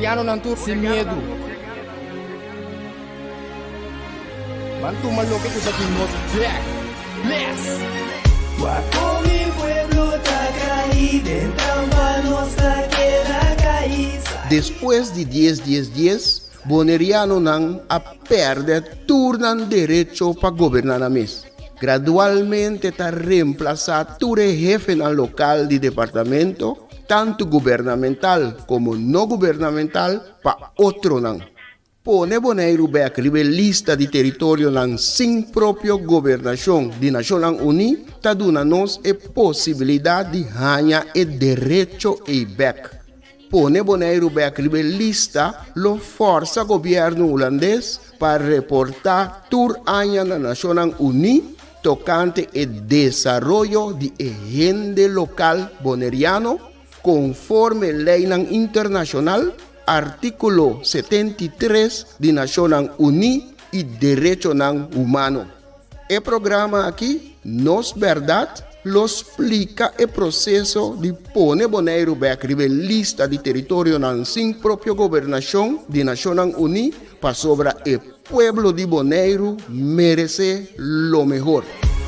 Boneriano não tur sem medo. Bantu malo que tu aqui nos back. Bless. Guapo mi pueblo está caído, en trampa nuestra queda caída. Después de 10, Boneriano não a perde turnan derecho para governar a mes. Gradualmente está reemplazado todo jefe na local de departamento, tanto gubernamental como no gubernamental, para outro não. Pone Bonaire back lista de território não sem própria governação de Nações Unidas, está dando-nos a possibilidade de ganhar o direito e back. Pone Bonaire back lista lo força governo holandês para reportar tur año na Nações Unidas tocante o desarrollo de agenda local boneriano conforme lei internacional, artículo 73 de Nações Unidas e direito humano. O programa aqui, Nos Verdade, lo explica o processo de pôr Bonaire back lista de território sem própria governação de Nações Unidas para sobre o pueblo de Bonaire merece lo mejor.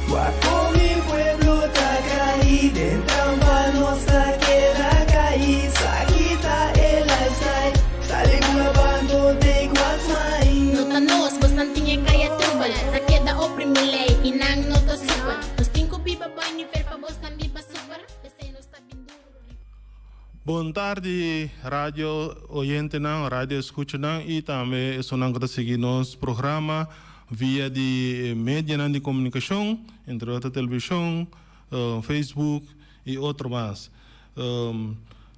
Guapo mi pueblo está caído, en trampa nuestra queda caída. Quita el lifestyle, sale grabando de Guasmay. Nota nos, bastante tinha kaya tubal. Na queda oprime lei, inang nota super. Nos cinco pipa boy ni fer pa bos tambi pa super. Desde nos tá binduro. Boa tarde, rádio oyente não, rádio escuta não e também é só não que seguir nosso programa via de mídia de comunicação, entre outras televisão, Facebook e outro mais.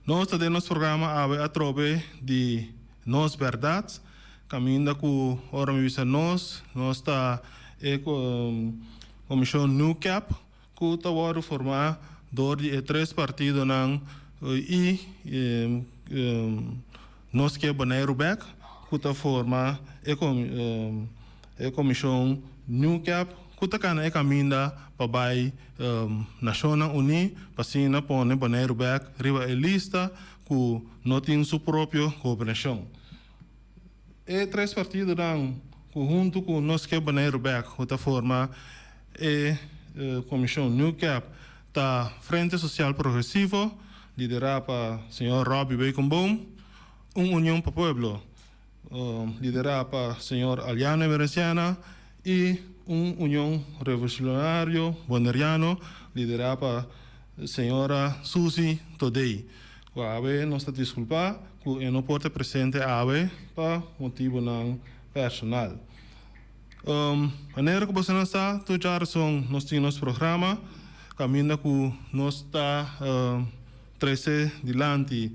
Nós temos nosso programa através de Nos Verdades, caminho com ora me visa nós está comissão NUCAP, que está agora formar de 3 partidos não e nós que é Bonaire back, que está formar a comissão NUCAP, que está caminho para Nações Unidas, para se não pôr Bonaire back, riba a lista que não tem sua própria governação. E 3 partidos não, junto com nós que é Bonaire back, que está formar a comissão NUCAP, está Frente Social Progressivo, liderada por senhor Robbie Bacon-Boom, União para o Pueblo, liderada por senhor Aliano Emerenciana, e União Revolucionário Boneriano, liderada por senhora Suzy Todei. Com a AVE, nós estamos desculpar que não pode presente a AVE para motivo não personal. A maneira que você não está, tu já nós temos nosso programa, caminho que nós está trazer dilante,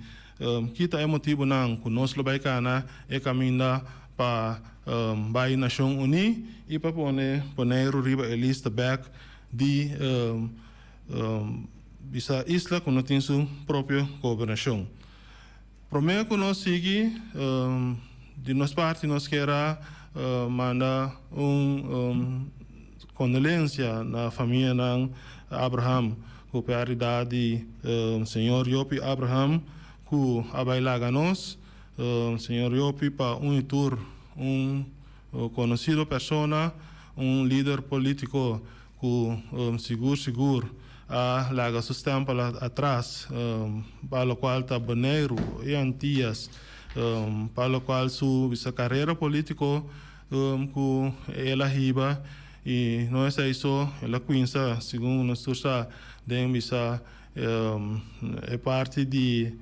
kita é motivo não que nós vai cana é caminho para a Nações Unidas e para poner riba a lista back de essa isla que não tem sua própria governação. Primeiro que nós seguimos, de nossa parte nós queremos mandar condolência na família de Abraham, com a paridade senhor Yopi Abraham, que abailaga nós, senhor Yopi para tour, conhecido pessoa, líder político que seguro a laga sustenta atrás, para o qual está Bonaire e Antillas, para o qual sua carreira política que ela riba e não é isso, ela conhece, segundo nós está dentro é parte de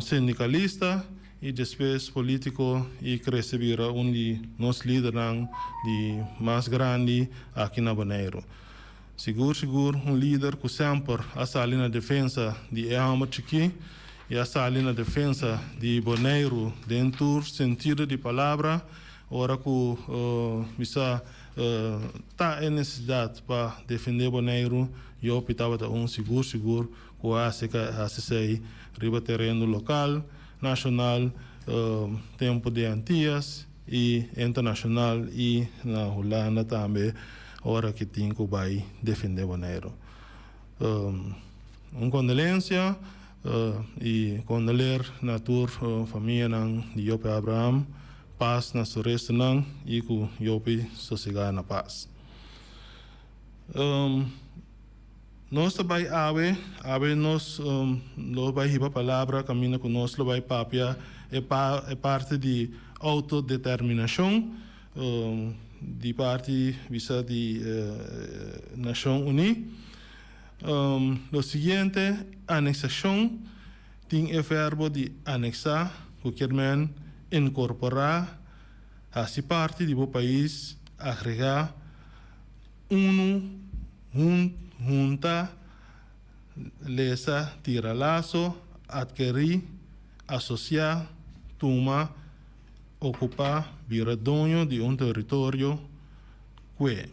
sindicalista e depois político e cresce vira de nos líderes de mais grande aqui na Bonaire. Seguro, líder que sempre está ali na defesa de Ehamachiki e está ali na defesa de Bonaire dentro do sentido de palavra, ora que está em necessidade para defender Bonaire, eu optava por seguro, que hace riba terreno local, nacional, tempo de Antillas e internacional e na Holanda também, hora que tem que vai defender Bonaire. Condolência e condoler na tur família nang de Yope Abraham, paz na sua resto nang e ku Yope sossegar na paz. Nós também ave nós lo vai hiba palavra caminha com nós lo vai papia é parte de autodeterminação de parte visa de Nação Unida. Lo seguinte, anexação tem o verbo de anexar, que quer dizer incorporar a si parte do país, agregar junta, lesa, tira laço, adquirir, associar, tomar, ocupar, vira dono de território, que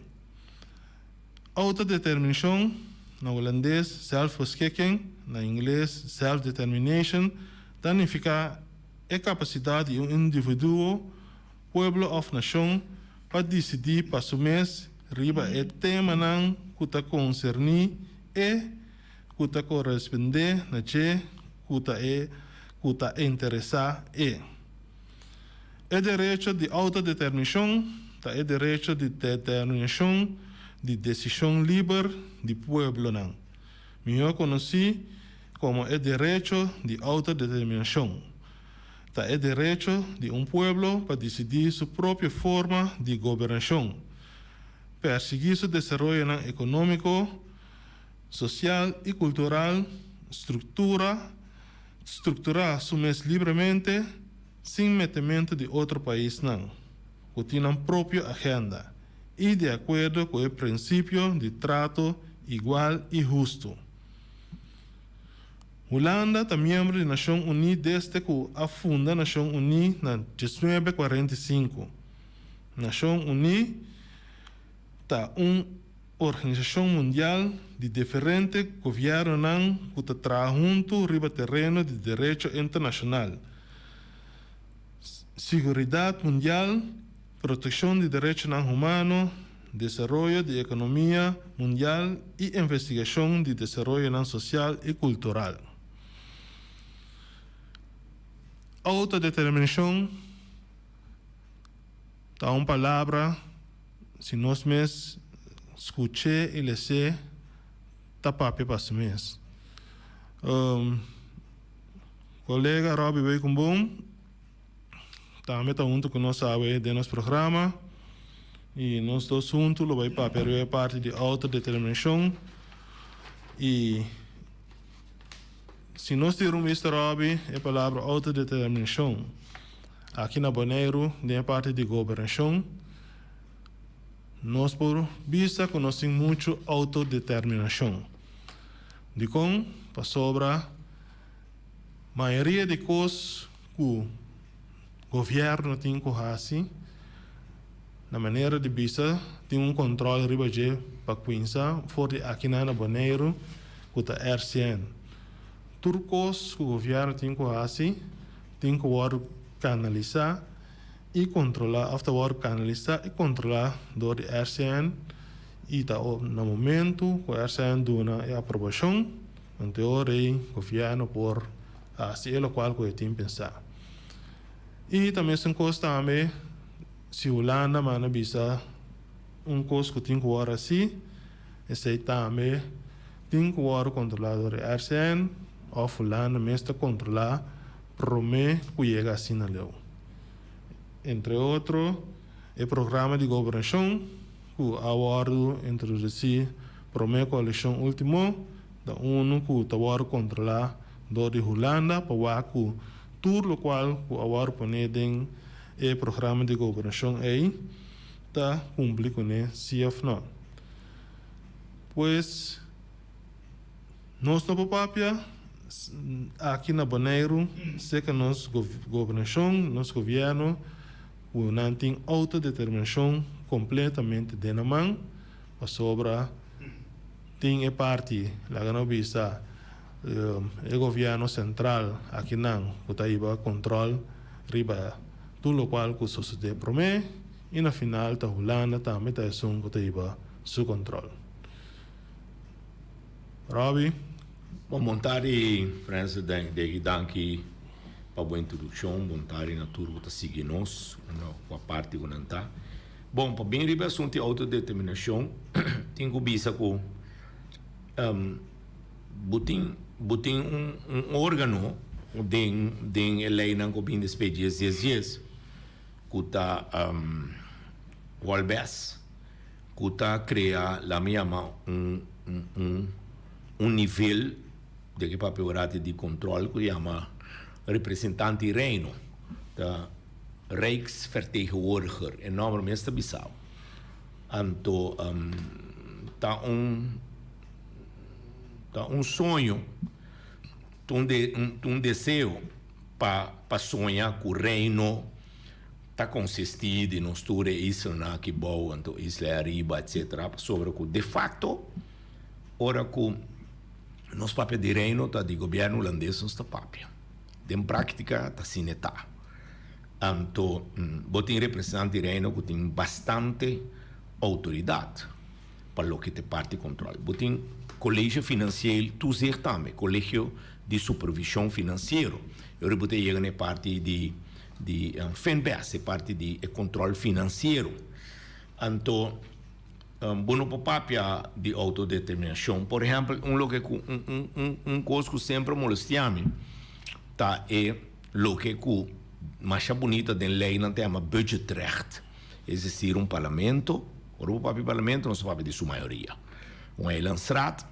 autodeterminação, na holandês, self-beschikking, na inglês, self-determination, significa a capacidade de indivíduo, pueblo of nação, para decidir para assumir riba e tema não que está concerni e que está corresponder na que está interessar e. O direito de autodeterminação é o direito de determinação de decisão livre do pueblo não. Melhor conhecido como o direito de autodeterminação. É o direito de pueblo para decidir sua própria forma de governação, perseguir seu desenvolvimento econômico, social e cultural, estruturar su mês livremente, sem metimento de outro país não, que tem a própria agenda e de acordo com o princípio de trato igual e justo. Holanda é membro da Nação Unida desde que afunda a Nação Unida em 1945. Nação Unida é uma organização mundial de diferentes governos que trabalha junto no terreno de direito internacional, segurança mundial, proteção de direitos humanos, desenvolvimento de economia mundial e investigação de desenvolvimento social e cultural. Autodeterminação é uma palavra, se nós mesmos escutar e ler, está papel para si mesmo. Colega Robbie Weikumbom, também está junto com nós de nosso programa, e nós dois juntos, lo vai papel é parte de autodeterminação, e se nós temos Mr. Robbie, a palavra autodeterminação, aqui na Bonaire, é parte de governação, nós por vista conhecemos muito autodeterminação. De como, para sobre a maioria de coisas que o governo tem que fazer, na maneira de vista, tem controle ribaje para começar, fora aqui na Bonaire, que está RCN. Turcos que o governo tem que fazer, tem que canalizar e controlar, afterward canalizar e controlar do RCN e no momento que o RCN dá a aprovação, em teoria o governo por fazer o qual que tem que pensar. E também são coisas também, se o Holanda mana bisa coisa que tem que fazer assim, esse também tem que controlar do RCN, ou fulano mesmo controlar promete que chega assim na lei. Entre outros, o programa de governação que agora introduziu promete a eleição última da ONU que está controlar do de Holanda para que tudo o qual que agora põe dentro o programa de governação aí está cumprido com esse não. Pois nós não papia aqui na Bonaire, sei que nossa governação, nosso governo, não tem autodeterminação completamente de na mão, mas sobre tem a parte, lá que não visa, o governo central aqui não, que está aí controle, riba tudo o qual que a sociedade promete, e no final a Holanda também está que está aí seu controle. Robbie, Bom, montare, França, de danki para boa introdução, montare na turma tá seguir nós, a parte que não tá. Bom, para bem riba assunto de autodeterminação, tem que bisa com butin órgano de lei não que bem despedias dias que tá Walbes que tá criar la minha nível de que papel de controle que chama representante reino da Rijksvertegenwoordiger enormemente está Bissau. Então, tá um sonho, um desejo para sonhar com o reino está consistido em nós toda isla que boa, então isla arriba, etc. Sobre que de facto, ora que nos papel de reino tá de governo holandês não está papel. De prática está assim está. Então, tem representante reino que tem bastante autoridade para o que te parte controle. Tem colégio financeiro, tu ser também, colégio de supervisão financeiro. Eu botei chega na parte de FNBS, parte de controle financeiro. Então, bueno papapia de autodeterminação. Por exemplo, coisa que sempre molesta-me tá é o que mais bonita da lei não tem budgetrecht. Existir parlamento, o parlamento não se fala de sua maioria. Elandsraad,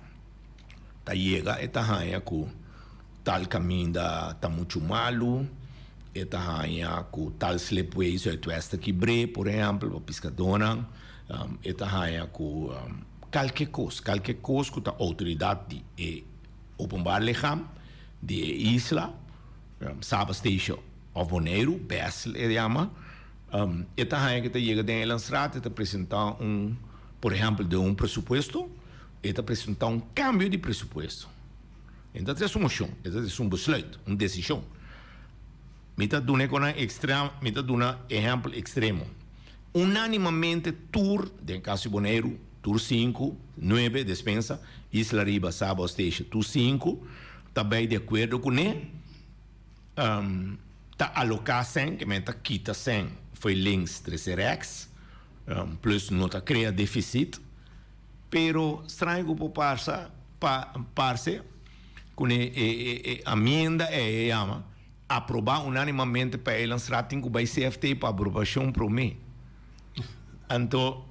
tá chega e tá hanha com tal caminho tá muito malo, e tá hanha com tal sleepways uit West Kibre, por exemplo, pescadora, e tá hanha com qualquer coisa que tá autoridade de openbaar lichaam, de isla, Saba Station of Bonaire, Bessel, ele chama, e tá hanha que tá chega de Elandsraad e tá apresentar por exemplo, de pressuposto, e tá apresentar cambio de pressuposto. Então, é uma moção, é um besluit, uma decisão. Me está dando exemplo extremo. Unanimamente, Tour, em caso de Bonaire, Tour 5, 9, despensa, Isla Riba, Saba Station, Tour 5, também de acordo com ele, está alocar 100, que está quita 100, foi links 3RX, plus não está cria déficit, pero estranho para parce com a emenda chama aprovar unanimamente para ele lançar que vai CFT para aprovação para mim. Então,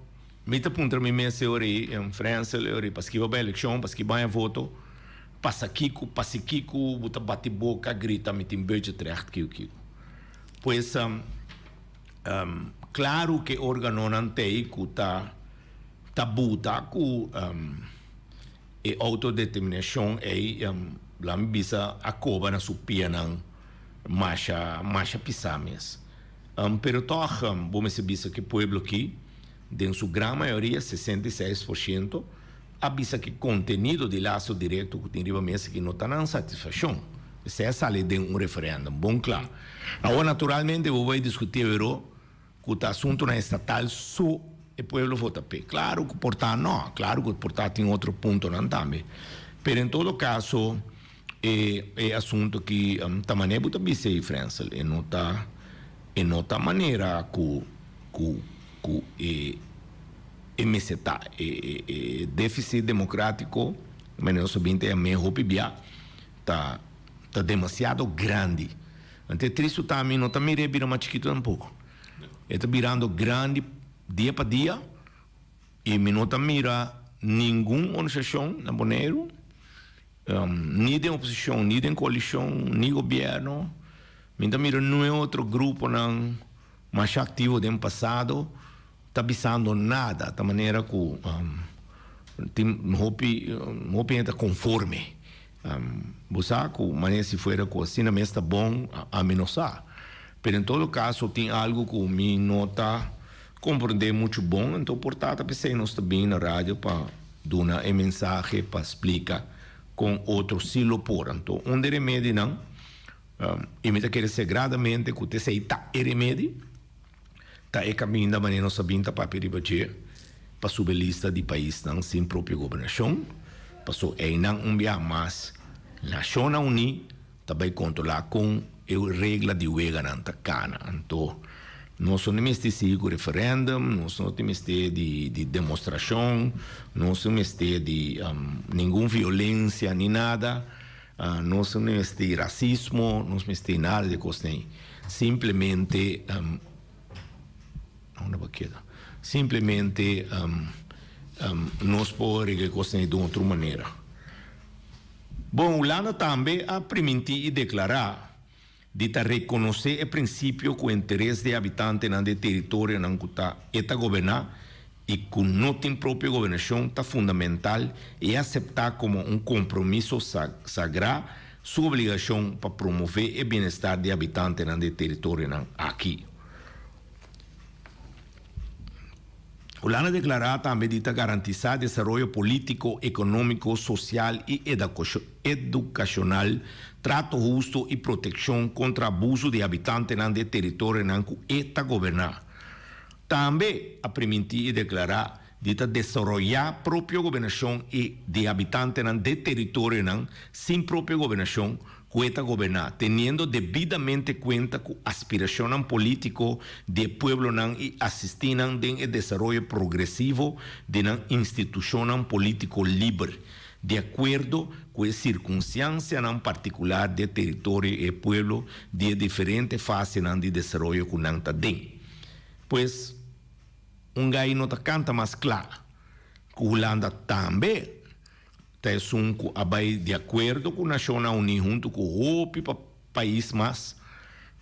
me está apontando minha senhora em França, para que vai a eleição, para que vai a voto, passa Kiko, bota bate boca, grita, me tem budget recht, Kiko. Pois, claro que o órgão não tem que tá buta com autodeterminação lá me bisa a cova na supia não macha pisames. Pero toch, vamos se bisa que pueblo aqui, em sua grande maioria, 66%, a bisa que conteúdo de laço direto que tem mesa que não está na satisfação. Se essa lei de referendo, bom claro. Agora, naturalmente, eu vou discutir que o assunto na estatal só o pueblo vota P. Claro que portar não, claro que portar tem outro ponto não também. Mas em todo caso, é assunto que também bota bisa em França, e nota maneira que MCTA, déficit democrático, mas não somente a minha opinião, tá demasiado grande. Então, triste também não tá me vira mais chiquito um pouco. Está virando grande dia para dia e não tá mira nenhuma organização na Bonaire, nem de oposição, nem de coalição, nem governo. Me tá mira nenhum outro grupo não mais ativo do passado, tá bisando nada, da maneira que tem hopi está conforme. Busaco, mas se for com assim, não está bom a menosar. Mas em todo caso, tem algo que me nota compreender muito bom, então, portanto, pensei nós também na rádio para dar uma mensagem para explicar com outro silo por. Então, de remédio não, e me quer ser gradamente que você aceita o remédio, tá é caminho da maneira nós sabemos para peribatir, para subir lista de país não sem própria governação, passou não via mais Nações Unidas também controlar com a regra de wega na cana. Então, nós não temos de referendum, nós não temos de demonstração, nós não temos de nenhuma violência nem nada, nós não temos de racismo, nós não temos de nada de coisa. Simplesmente nós podemos que coisa de outra maneira. Bom, Holanda também a permitir e declarar de reconhecer o princípio que o interesse de habitante no território não está governar e que não tem própria governação está fundamental e aceitar como um compromisso sagrado sua obrigação para promover o bem-estar de habitante no território aqui. Holanda declarou também de garantizar desenvolvimento político, econômico, social e educacional, trato justo e proteção contra abuso de habitantes no território que está governar. Também a permitir e declarar de desenvolver própria governação e de habitantes no território sem própria governação que está governar, teniendo devidamente cuenta com a aspiração política do povo e assistindo ao desenvolvimento progressivo de uma instituição político livre, de acordo com as circunstâncias em particular do território e povo de diferentes fases de desenvolvimento que não está dentro. Pois, gai não canta mais claro que a Holanda também é de acordo com a Nações Unidas junto com o país mais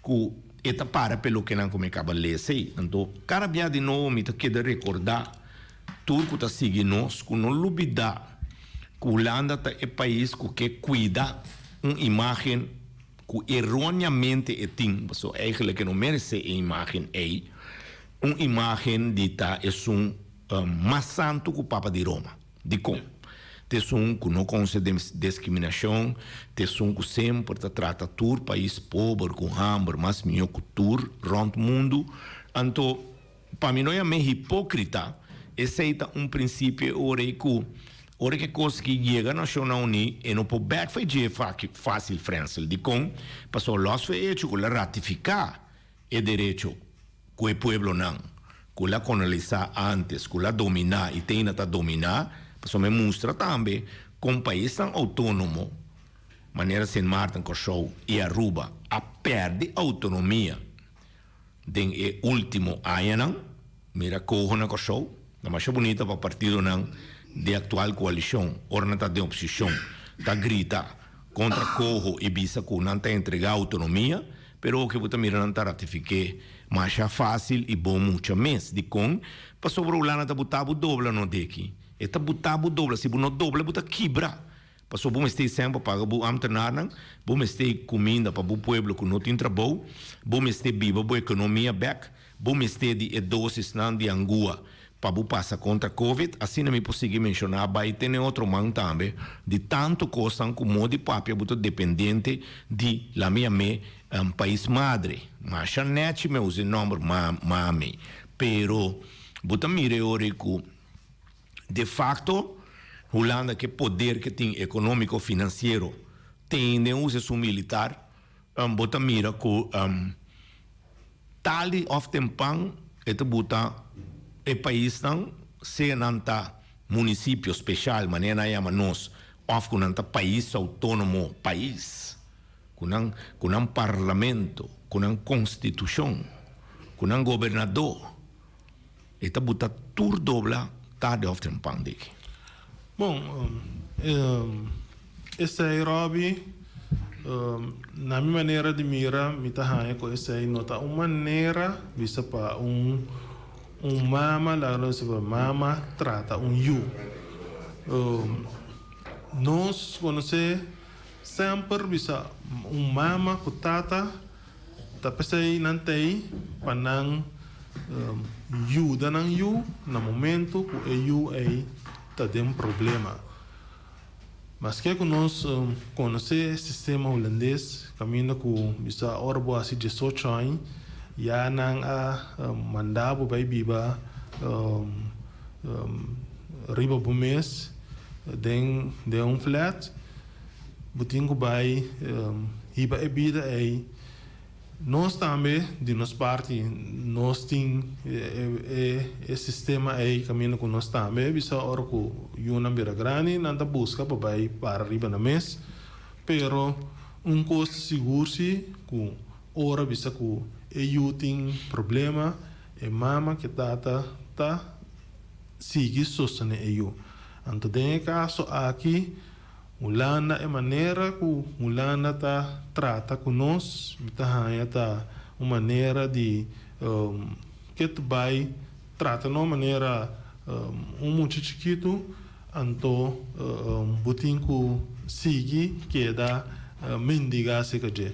que está para pelo que não come acaba de ler. Então, cada dia de novo me quero recordar tudo que está seguindo nós, que não duvida que a Holanda é um país que cuida uma imagem que erroneamente tem, eigenlijk que não merece a imagem aí, uma imagem de é mais santo que o Papa de Roma, de como? Tem que não concede discriminação, tem que sempre trata todo país pobre com hambre, mas melhor que todo rond o mundo. Então, para mim não é meio hipócrita, aceita princípio ora que coisa que chega na Nações Unidas e não pode fazer fácil França, de como passou los feitos que ratificar o direito que o povo não, que la colonizar antes, que la dominar e tem que dominar. Isso me mostra também que um país tão autônomo, maneira Sint Maarten, Curaçao e Aruba, a perde autonomia. Den último ano, mira corro na Curaçao, na mais bonita para o partido não de atual coalição, ora está de oposição, está grita contra corro e bisa que não está entregar autonomia, pero o que você mira não está ratifique, mas é fácil e bom muito mais de com, para sobre o lana está botado dobra no daqui. Eta botado dobra, se não dobra, bota quebra. Passou bom este sempre para o amtenar, bom este comida para o povo que não tem trabalho, bom este viva boa economia back, bom este de doses não de angua para o passar contra Covid, assim não me posso mencionar, vai ter outro man também de tanto coisa como de papel, bota dependente de la minha país madre, mas já net me use nome mami, pero bota mire orico de facto, Holanda que poder que tem econômico financeiro tem de uso seu militar, bota mira que tali of tempang eta bota e país não se nanta município especial, maneira chama nós, of que nanta país autônomo país, com um parlamento, com uma constituição, com um governador, eta bota tur dobla tarde of tempang daqui. Bom, esse aí, Robbie, na minha maneira de mirar, me tá com esse aí, nota uma maneira, vista para mama, lá não se mama, trata you. Nós, quando se sempre vista mama, putata, tá pensei não tem, para não you, danang you, na momento que you aí tá tem problema. Mas que nós conhecer o sistema holandês, caminho com bisa orbo assim de sochain, já não a mandava para biba riba bumes, den flat, butingo bai hiba ebida ei nós também de nossa parte nós tem sistema aí caminho com nós também bisa ora com yuna bira grande nanta busca para riba na mês pero custo seguro se com ora bisa com tem problema mama que tá sigue sustene então tem caso aqui mulana maneira que mulana trata conosco, tá uma maneira de que tu vai trata de uma maneira muito chiquito, então butinco sigue que dá mendiga se que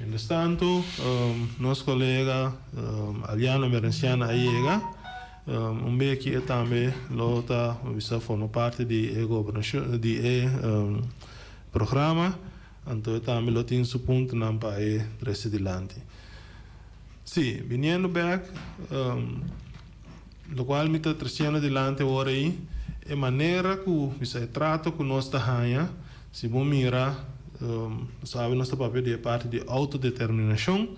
Entretanto, nosso colega Aliano Merenciana Aiega vez que também lota bisa forma parte de programa, então também lo tem su ponto não para residilante. Sim, viniendo back, lo qual me está trazendo adelante agora aí, é maneira que bisa trato com nós tahanha, se bom mira, sabe nosso papel de parte de autodeterminação,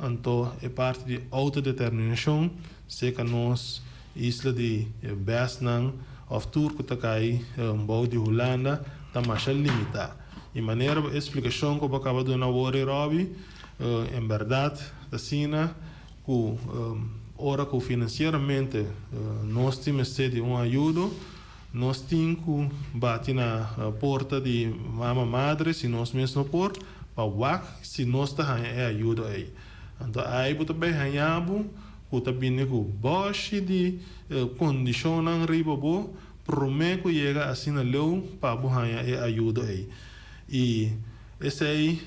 então é parte de autodeterminação, se que nós isla de Besnang of Turco takai bau de Holanda tá mais limita e maneira explicação que eu acabo de na hora Robi em verdade assim que ora que financeiramente nós temos de ajuda nós temos que bater na porta de mama madre se nós mesmo por para se nós tá ajuda aí então aí botar bem hanhabo kuta bine ku boshi di condição não riba bo prometo chega assim na leu para buhanha ajuda aí e esse aí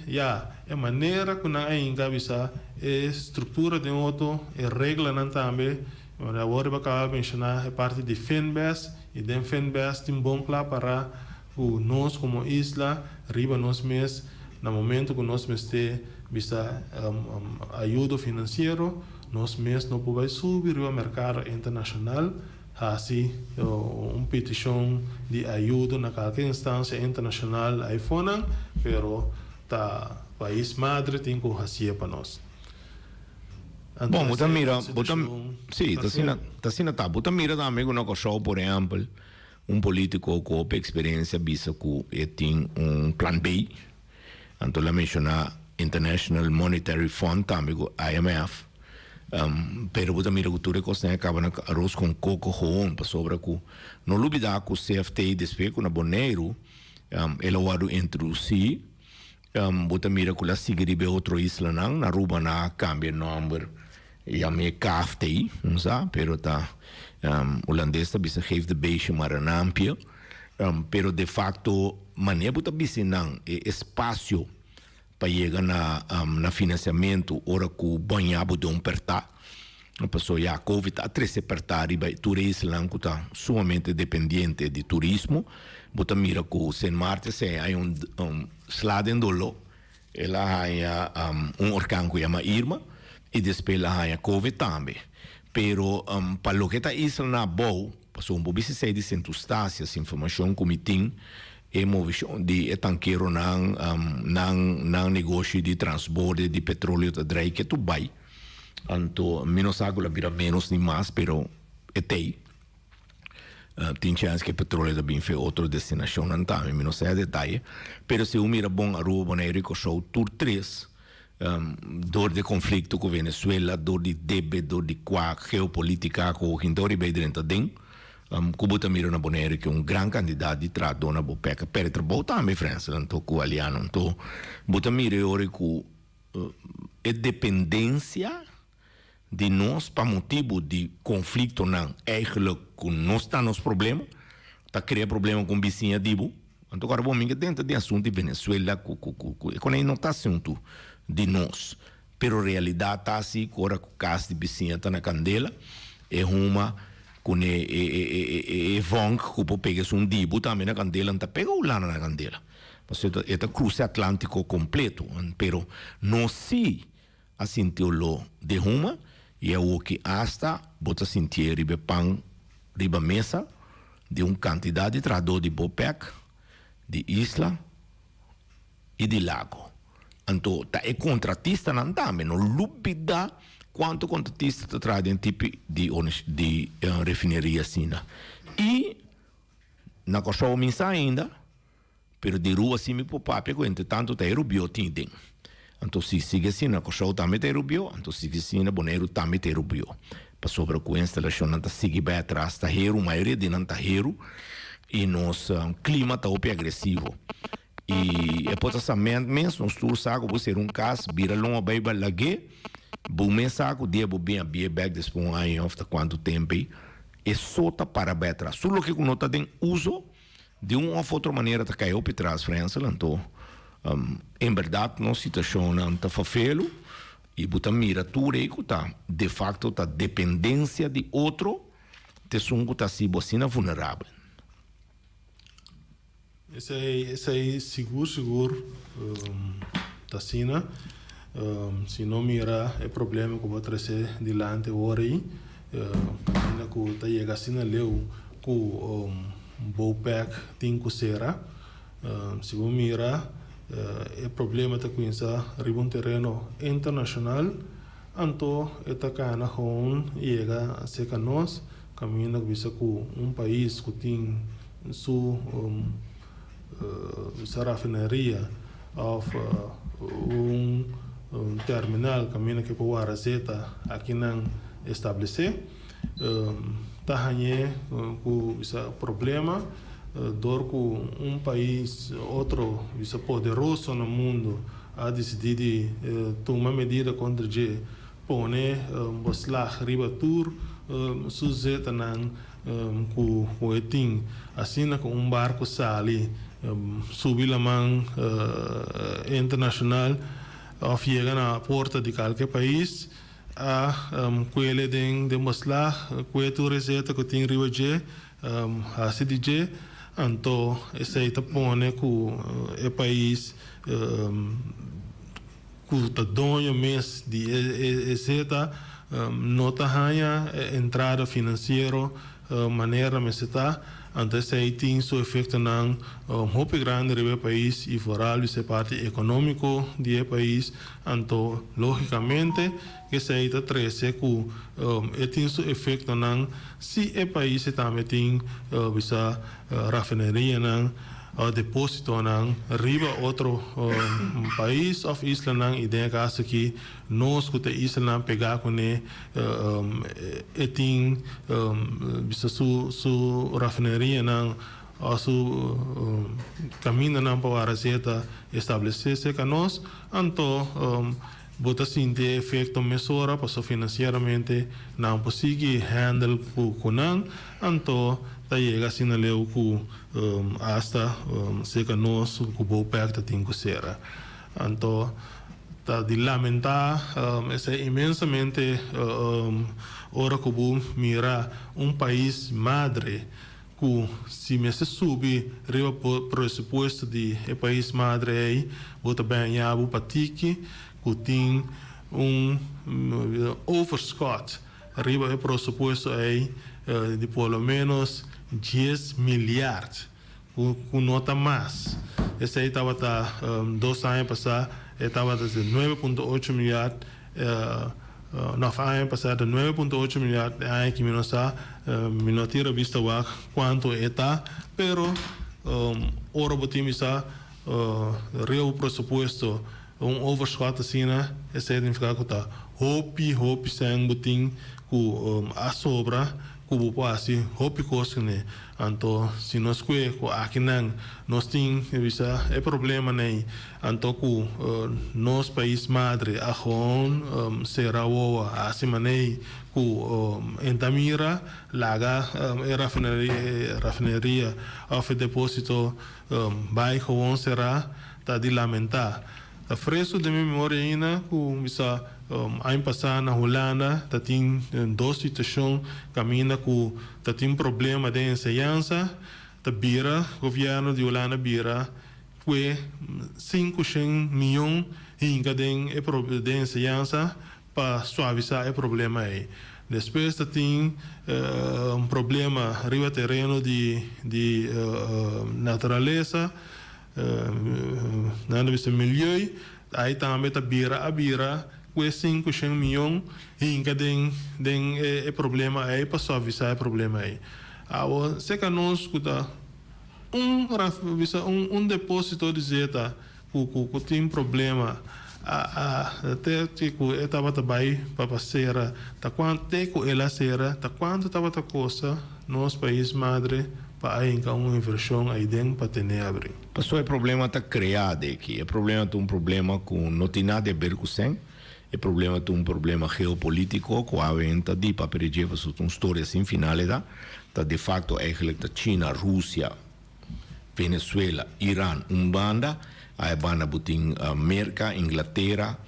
é maneira que não é encabeça é estrutura de outro é regra não também agora vai acabar mencionar é parte de FENBES e den FENBES tem bom para nós como isla riba nós mês no momento que nós mês ter bisa ajuda financeiro nós mesmos não podemos subir ao mercado internacional, assim, petição de ajuda na qualquer instância internacional aí fora, pero tá país madre tem que fazer para nós. Bom, você mira, sim, tá sendo tá, você mira também com uma coisa, por exemplo, político com experiência bisa que tem plan B, então lá menciona International Monetary Fund também com IMF. Pero você mira que tudo que acaba na arroz com coco roon para sobre que não lubida que o CFT depois com na boneiro ela vai introduzir você mira que lá seguir outro isla não na ruba na cambia número e a minha CAFT não sabe pero tá holandês tá bisa geeft de beestje maar een naampje pero de facto maneira você bisa não espaço para chegar na financiamento, ora que o banhabo de apertar, a pessoa já Covid a 13 apertar e turismo lá que está sumamente dependente de turismo, bota mira que o Saint Martin se há slade dolo, ela há orcão que chama Irma e depois ela há Covid também, pero para lo que está isla na boa, passou pouco se de centustácias informação que tem movição de tanqueiro nang negócio de transporte de petróleo da drai que tu vai então menos água vira menos nem mais pero tem chance que petróleo também foi outra destinação não tá menos é detalhe pero se o mira bom a rua boneiro que show tour 3 dor de conflito com Venezuela dor de débito dor de geopolítica com hindori bem dentro dentro Kubuta mira na boneira que grande candidato de trado na bopeca per voltar me França então com aliano então buta mira ora que é dependência de nós para motivo de conflito não eigenlijk com nós está nos problema tá criar problema com vizinha dibo então agora bom minha dentro de assunto de Venezuela com aí não tá assunto de nós pero realidade tá assim agora com caso de vizinha tá na candela é uma com vong que pode pegar dibo também na candela não pega o lá na candela você é cruce atlântico completo pero não se assim teolo de uma e é o que hasta bota sentir riba pan riba mesa de quantidade de trador de bopec de isla e de lago. Então, tá é contratista não também, não lupida quanto contratista tá trazendo tipo de refineria assim. E na costa minsa ainda, pero de rua assim me popapa, entretanto tá rubio tindem. Então se sigue assim na costa também tá rubio, então sigue assim na boneiro também tá rubio. Para sobre com a instalação não tá sigue bem atrás, tá hero, maioria de não tá hero, e nosso clima tá ope agressivo. E é potencialmente mesmo nos saco por ser caso vira longa bem balage bom saco dia bem a back depois aí after quanto tempo é só para betra só que nota tem uso de uma ou outra maneira de cair para transferência então em verdade não situação não tá fafelo e buta mira tudo aí tá de facto tá dependência de outro te sungo tá se bocina vulnerável. Esse aí seguro tá sina se não mira é problema que vou trazer dilante agora aí ainda que tá chega assim leu com bowback tem que será se vou mira é problema tá com essa ribon terreno internacional então está cana com chega a ser canos caminho que bisa com país que tem su essa rafineria of terminal caminho que para a Zeta aqui não estabelecer tá com esse problema dor com país outro esse poderoso no mundo a decidir tomar medida contra de pone boslah ribatur suzeta não com etim assim com barco sali subir a mão internacional ou chega na porta de qualquer país a coelho de mostrar coelho tu receita que tem ribaje a CDG então esse aí tá pone com o país que tá dono mês de receita nota hanha entrada financeira maneira mas está antes aí tem seu efeito não muito grande no país e fora essa parte econômico do país então logicamente que se aí está treze que tem seu efeito não se o país também tem essa rafineria não depósito não riba outro país of isla não ideia caso que nós que isla não pegar com tem bisa su rafineria não su caminho não para a Zeta estabelecer-se que nós então bota sim ter efeito mesura para financeiramente não conseguir handle com não então tá chega assim na leu com hasta se que nós com o perto tem que ser então tá de lamentar essa imensamente ora que vou mirar país madre que se me se subir riba pressuposto de país madre aí bota bem a bu patiki que tem overshot riba o pressuposto aí de pelo menos 10 milhões com nota mais esse aí estava 2 anos passados estava 9,8 milhões 9 anos passados 9,8 milhões aí que não tira vista quanto está pero ora botimos real pressuposto overshot assim esse significa que está hopi sem botim com a sobra que pode hopi cosne então se nós que aqui não nós tem visa é problema nem então que nos país madre a com será o assim manei que entamira laga rafineria of depósito vai com será tá de lamentar a fresco de memória ainda que visa ano passado na Holanda tem 2 situações caminha que tem problema de enseñança tá bira governo de Holanda bira que 500 milhões ainda de enseñança para suavizar o problema aí depois tem problema riba terreno de natureza nada bisa milieu aí também tá bira com 5 milhões e den é problema aí para suavizar o problema aí. Agora se que nós cuta um depósito de zeta que tem problema até que estava também para passear tá quanto ela será tá quanto estava tá costa nos país madre para aí uma inversão aí dentro para ter abrir. Passou o problema está criado aqui. O problema é problema com não tem nada a ver com o é problema é problema geopolítico que a venta de para perder uma história sem finalidade. Tá de facto eigenlijk China, Rússia, Venezuela, Irã, banda, a banda butin América, Inglaterra,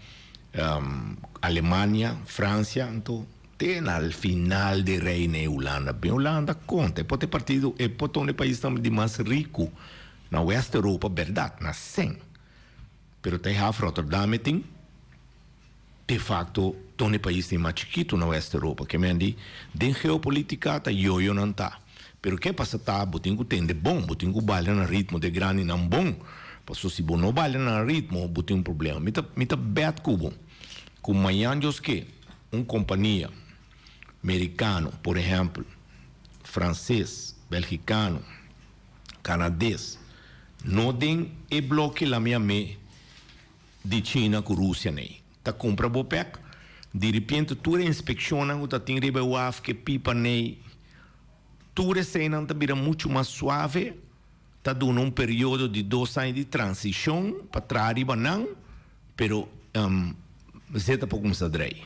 Alemanha, França, então tem al final de reina Holanda. Bem, Holanda conta, pode ter partido, pode ter um país também de mais rico na Oeste Europa, verdade, na 100. Pero tem a Rotterdam tem de facto todo o país tem mais chiquito na Oeste Europa, que me andi, de geopolítica tá yo não tá. Pero que passa tá, botingo tem de bom, botingo baila no ritmo de grande não bom. Passou se bom não baila no ritmo, botingo problema. Mita bet cubo, com manhanjos que companhia americano, por exemplo, francês, belgicano, canadês, não tem e bloque lá minha de China com Rússia nem. Tá compra bopec, de repente tu inspeciona o tá tem riba uaf que pipa nei, tu recém tá vira muito mais suave, tá dando período de 2 anos de transição para trás riba não, pero zeta para começar a drei.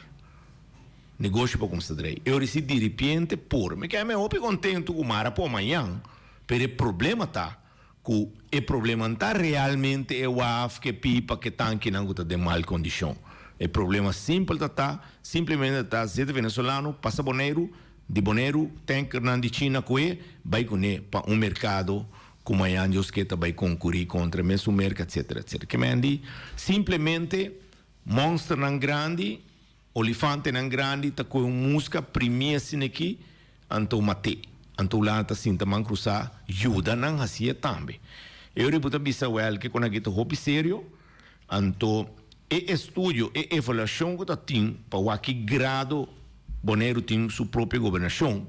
Negócio para começar a drei. Eu recebi de repente por, me quer me ope contento com mara por amanhã, pero o problema tá que o problema está realmente é o af que pipa que tanque não tá de mal condição. O problema simples está, simplesmente está, zeta venezuelano, passa boneiro, de boneiro, tem que ir de China que vai com para mercado, como é anos que vai concorrer contra o mesmo mercado, etc. Que me andi, simplesmente, monstro não grande, olifante não grande, está com música primeira assim aqui, então mate, então lá está sinta man cruzar, ajuda não assim também. Eu reputo bisawel que quando aqui hobby sério, então estudo e avaliação que tem para que grado Bonaire tem sua própria governação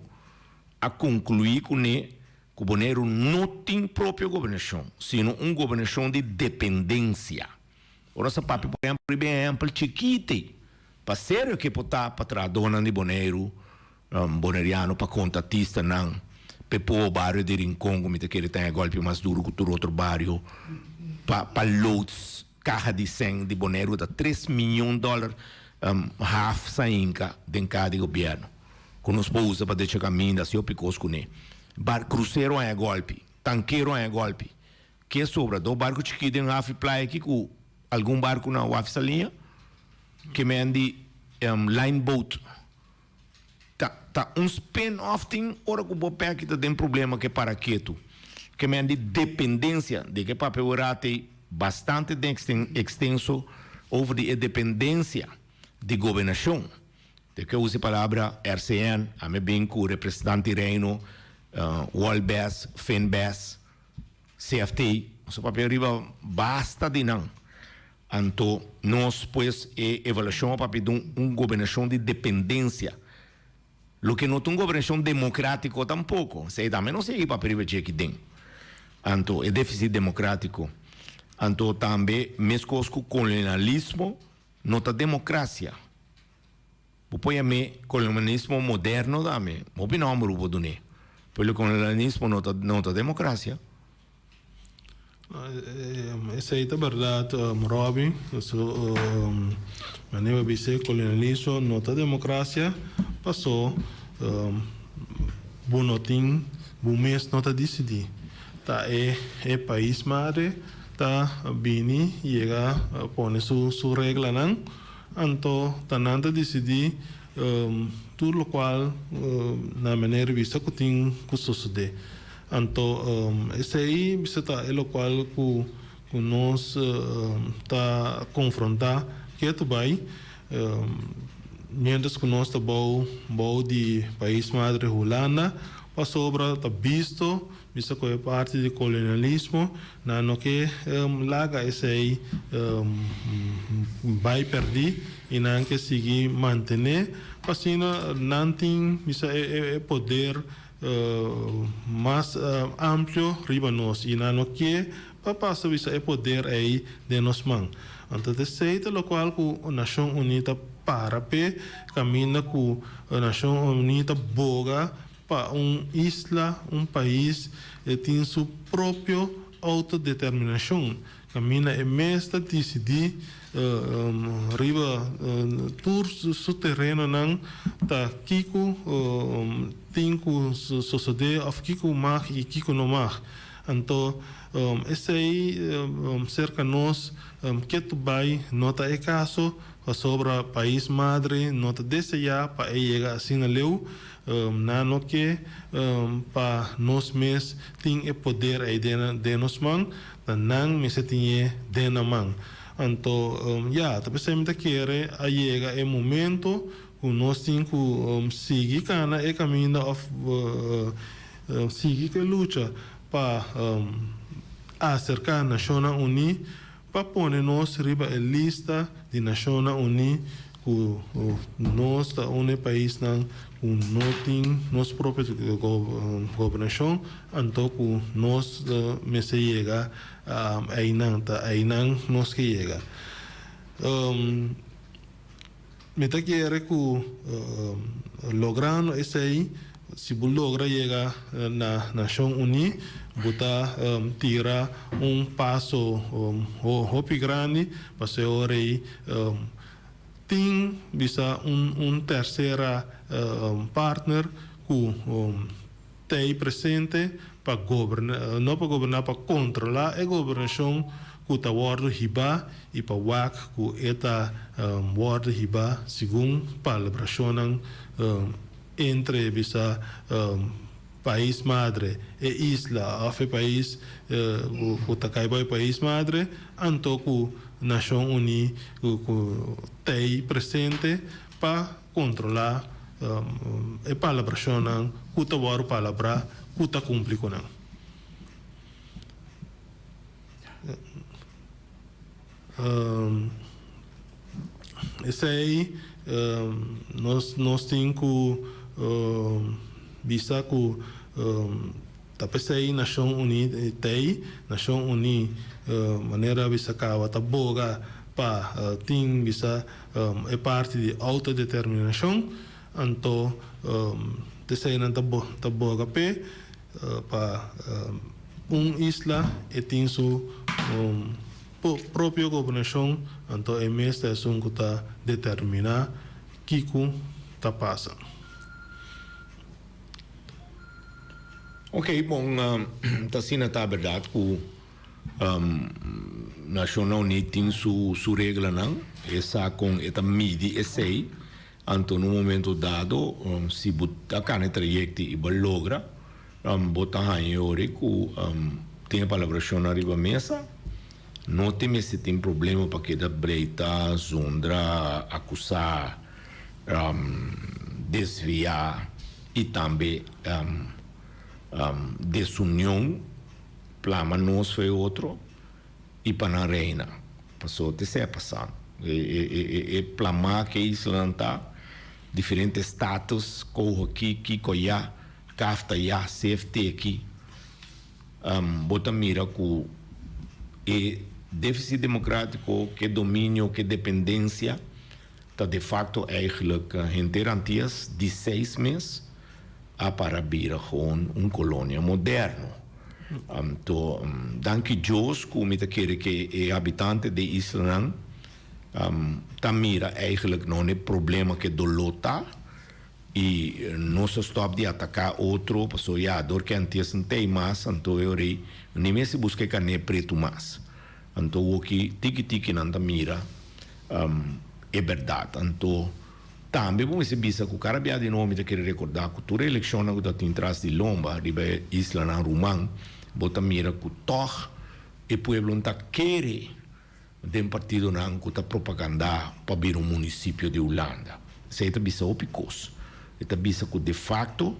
a concluir com o Bonaire não tem própria governação, sino governação de dependência. Ora, essa papo, por exemplo, chiquite, para sério que botar para trás dona de Bonaire, boneriano, para contatista, não, para o bairro de Rincón, como que ele tem golpe mais duro que o outro bairro, para loads, carro de 100 de Bonaire, da $3 milhões, half sa inca de cada governo. Com os pousa para deixar caminho da seu picos com ele. Bar cruzeiro é golpe, tanqueiro é golpe. Que sobra do barco chiquito em half playa aqui com algum barco na half linha que me ande line boat. Tá spin-off tem ora com o bopé que tem problema que para quieto. Que me ande dependência de que papel tem bastante extenso over de dependência de governação. De que eu use a palavra RCN, a me bem com o representante reino, World Bass, FinBass, CFT, o papel arriba basta de não. Então, nós, pois, evaluação para pedir governação de dependência. Lo que não tem governação democrática tampouco. Sei também não sei para perigo que tem. Então, é déficit democrático. Então, também, mesmo com o colonialismo, não tem democracia. Põe a mim, colonialismo moderno, dame. Opinião, grupo do né. Pelo colonialismo não tem democracia. Essa aí é verdade, Robin. Maneira de dizer colonialismo não tem democracia. Passou, bonotim, bom mês não tem decidir. Tá é país madre, tá bini chega põe sua regra não. Então, tá nada decidir tudo o qual na maneira vista que tem que suceder. Então, esse aí bisa tá é o qual que nós tá confrontar que tu vai mientras que nós tá bom de país madre Holanda pa sobra tá visto bisa ko é parte do colonialismo na no que laga esse aí vai perder e não que seguir manter assim não tem bisa é poder mais amplo riba nós e não que para passar bisa é poder aí de nós mãos. Então terceiro lo qual que a Nação Unida para pe caminha com a Nação Unida boga para isla, país que tem sua própria autodeterminação. Caminha é mesmo decidir riba tur su terreno não tá kiko tem que suceder of kiko mag e kiko não mag. Então esse aí cerca nós que tu vai nota é caso sobre o país madre nota desejar para chegar assim a leu na no que para nós mesmos tem o poder aí de nós mãos não me se tinha de na mão. Então tapi sempre querer a chegar é momento que nós temos que seguir cana é caminho seguir que luta para acercar a Nações Unidas para pôr nós riba a lista de Nações Unidas que nós da país não tem nossa própria governação então que nós me se chega aí não nós que chega me tá querer que logrando esse aí se logra chegar na Nação Unida botar tirar passo hopi grande para ser hora aí tem bisa terceira partner que tem presente para governar não para governar para controlar a governação que está guarda hiba e para wak que está guarda hiba segundo palabração entre bisa país madre e isla of país o takaibai país madre anto ku Nação Unida tem presente para controlar a palabração não ku ta waru palabra ku ta cumprir com não esse aí nós temos que bisa que tapos aí Nação Unida tem Nação Unida maneira bisa kawa taboga pa tem bisa é parte de autodeterminação então tesei não taboga pe pa isla e tem sua própria governação então é mesmo é que está determinar que está passando. Ok, bom, assim está a verdade que Nação Unida tem sua regra, não? Essa com essa mídia, essa aí, então no momento dado, se botar cada trajeto e logra, botar em hora que tem a palavra arriba mesa, não tem se tem problema para que da breita, zondra, acusar, desviar e também desunião, plama nós foi outro e para a reina passou até ser passado e plama que Islândia tá diferentes status corro aqui que coia cafta ya CFT aqui bota mira com e déficit democrático que domínio que dependência tá de facto eigenlijk interantias de 6 meses a para vir gewoon colônia moderno. Danke Deus, como te quer que o habitante de Israel mira eigenlijk não é problema que dolota e não se stop de atacar outro, porque já dor que antes não tem mais, então eu nem me se busca que nem preto mais. Então o que tiki não mira é verdade. Então também vamos se bisa que o cara de nome de querer recordar que toda eleição que está atrás de lomba, riba isla na Rumang, bota mira que toch e pueblo não quer de um partido não que está propaganda para vir município de Holanda. Isso está bisa opicos. Está bisa que de facto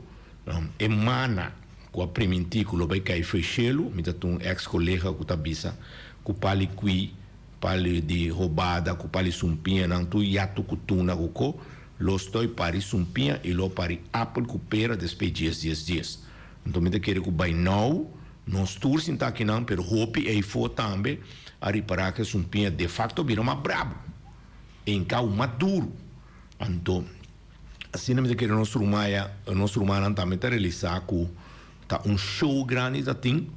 emana com a primintículo vai cair fechelo, me dá um ex-colega que tá bisa, com pali qui, pali de roubada, com pali sumpinha, não tu yato kutuna ko, los toi pari sumpinha e lo pari apple com pera despe dias. Então me dá querer que vai não, nós tours não tá aqui não, pero hope e for também a reparar que sumpinha de facto vira uma brabo, em cá maduro, então assim não me dá querer nosso rumano também tá realizar com tá show grande da tem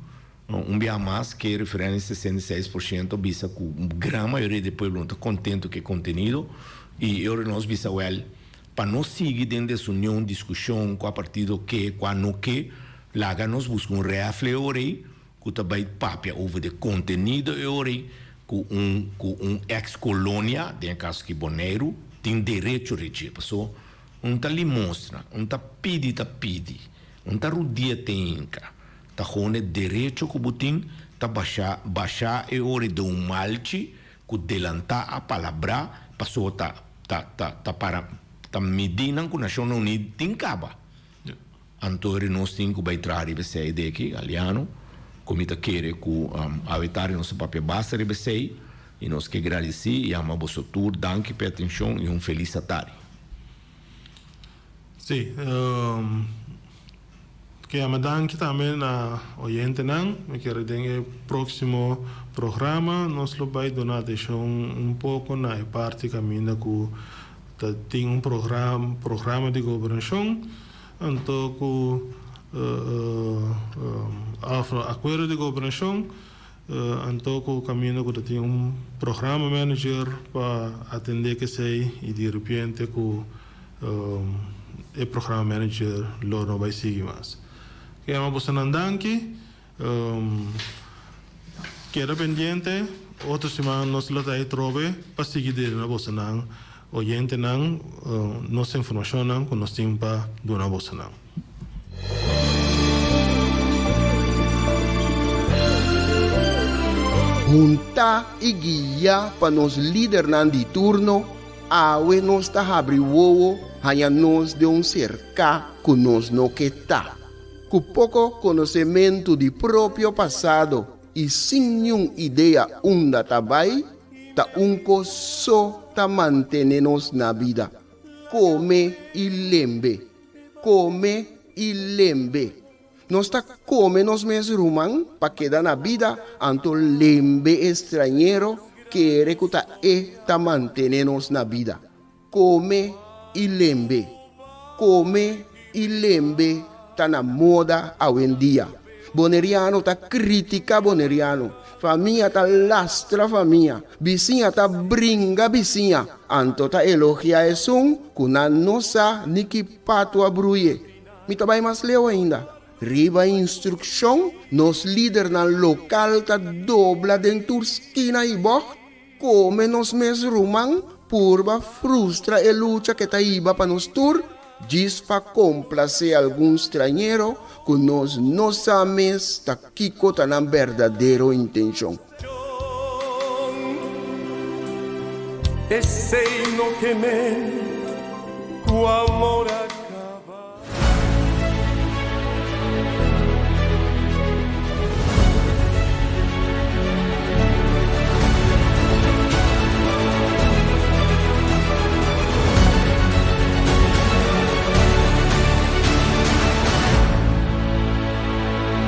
dia mais que referência 66% bisa com grande maioria do povo está contente com o conteúdo e eu nós bisa well para não seguir dentro dessa união discussão com a partido que quando que lá nós buscamos refletir que também papia over de conteúdo com ex-colônia de caso que Bonaire tem direito a receber pessoa tá lhe mostra tá pedi não tá rodia tenca tá hone direito que butin tá baixar e ore de malchi que delantar a palavra passou tá medindo que nação não need tincaba antore nós tem que vai trazer essa ideia aqui aliano como tá querer que avitar nosso papel basta rebesei e nós que agradecer e ama vosso tour danke per atenção e feliz tarde. Sim, que a madanki também na oyente não, me quero dizer próximo programa nós vai donar deixar pouco na parte caminho que tem programa de governação, então acordo de governação, então o caminho que tem programa manager para atender que sei e de repente que o programa manager não vai seguir mais. Que é uma boa nandanki, queda pendiente, outra semana nós lá daí trove para seguir na boa nan, oyente nan, nossa informação nan, que nós temos para dar na boa nan. Junta e guia para nos líder nan de turno, awe nos ta abri wowo, hanya nos de cerca que nos no que tá. Com pouco conhecimento de próprio passado e sem nenhuma ideia onde trabalha, tá só tá mantendo-nos na vida. Come e lembre. Nós tá come nos mesmos rumang para quedar na vida, anto lembre estrangeiro que recuta tá mantendo-nos na vida. Come e lembre. Tá na moda hoje em dia. Boneriano tá critica boneriano. Família tá lastra família. Vizinha tá brinca vizinha. Anto tá elogia esum, kuna nossa niki pato abruye. Me tá bem mais leu ainda. Riba instrução, nos líder na local tá dobla dentro esquina e boh. Come nos mes rumang, purba frustra e luta que tá iba para nos tur. Diz para complacer algum estrangeiro que nós não sabemos que está na verdadeira intenção. Esse no que me, o amor